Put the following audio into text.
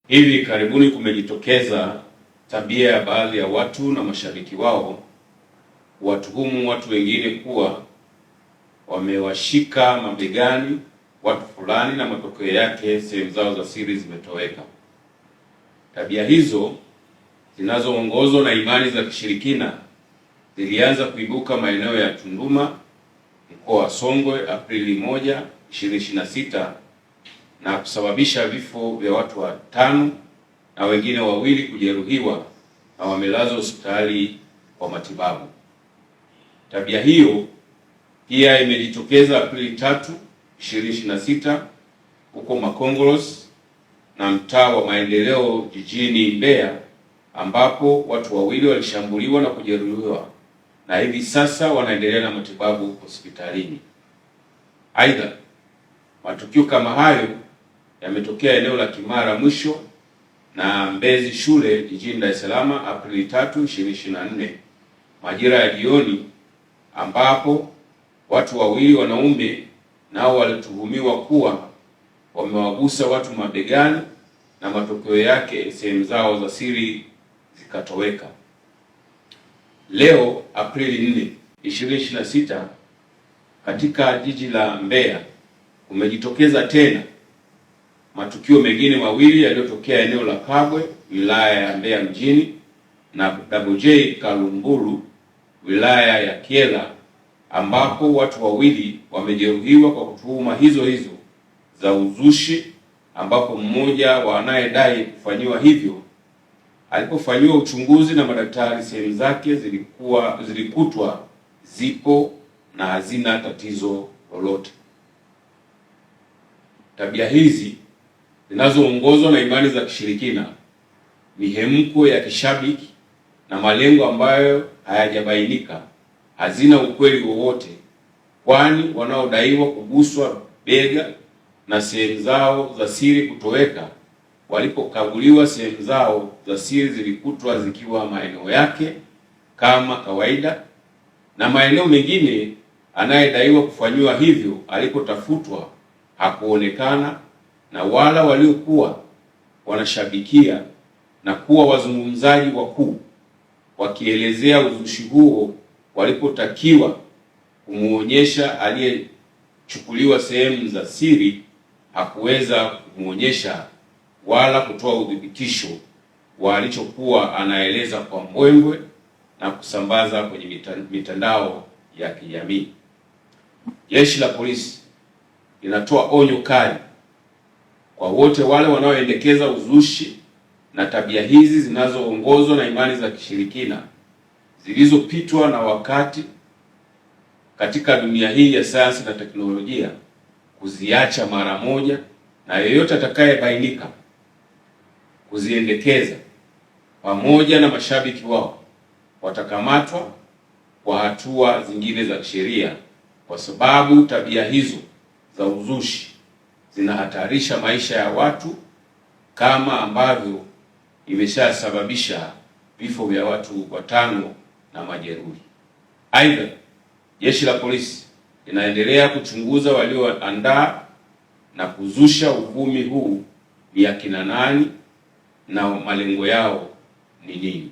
Hivi karibuni kumejitokeza tabia ya baadhi ya watu na mashabiki wao watuhumu watu wengine kuwa wamewashika mabegani watu fulani na matokeo yake sehemu zao za siri zimetoweka. Tabia hizo zinazoongozwa na imani za kishirikina zilianza kuibuka maeneo ya Tunduma, mkoa wa Songwe, Aprili 1, 2026 na kusababisha vifo vya watu 5 na wengine 2 kujeruhiwa na wamelazwa hospitali kwa matibabu. Tabia hiyo pia imejitokeza Aprili 3, 2026 huko Makongoros na mtaa wa Maendeleo jijini Mbeya, ambapo watu 2 walishambuliwa na kujeruhiwa na hivi sasa wanaendelea na matibabu hospitalini. Aidha, matukio kama hayo yametokea eneo la Kimara Mwisho na Mbezi Shule jijini Dar es Salaam Aprili 3, 2024 majira ya jioni, ambapo watu 2 wanaume nao walituhumiwa kuwa wamewagusa watu mabegani na matokeo yake sehemu zao za siri zikatoweka. Leo Aprili 4, 2026 katika jiji la Mbeya kumejitokeza tena matukio mengine 2 yaliyotokea eneo la Kabwe, wilaya ya Mbeya mjini, na Double-J Kalumburu, wilaya ya Kyela, ambapo watu 2 wamejeruhiwa kwa kutuhuma hizo za uzushi, ambapo mmoja wa anayedai kufanyiwa hivyo alipofanyiwa uchunguzi na madaktari, sehemu zake zilikutwa zipo na hazina tatizo lolote. Tabia hizi zinazoongozwa na imani za kishirikina, mihemko ya kishabiki na malengo ambayo hayajabainika hazina ukweli wowote, kwani wanaodaiwa kuguswa bega na sehemu zao za siri kutoweka walipokaguliwa, sehemu zao za siri zilikutwa zikiwa maeneo yake kama kawaida, na maeneo mengine anayedaiwa kufanyiwa hivyo alipotafutwa hakuonekana, na wala waliokuwa wanashabikia na kuwa wazungumzaji wakuu wakielezea uzushi huo walipotakiwa kumuonyesha aliyechukuliwa sehemu za siri hakuweza kumuonyesha wala kutoa udhibitisho wa alichokuwa anaeleza kwa mbwembwe na kusambaza kwenye mitandao ya kijamii. Jeshi la Polisi linatoa onyo kali kwa wote wale wanaoendekeza uzushi na tabia hizi zinazoongozwa na imani za kishirikina zilizopitwa na wakati katika dunia hii ya sayansi na teknolojia kuziacha mara moja, na yeyote atakayebainika kuziendekeza pamoja na mashabiki wao watakamatwa kwa hatua zingine za kisheria, kwa sababu tabia hizo za uzushi zinahatarisha maisha ya watu kama ambavyo imeshasababisha vifo vya watu 5 na majeruhi. Aidha, Jeshi la Polisi linaendelea kuchunguza walioandaa na kuzusha uvumi huu ni akina nani na malengo yao ni nini.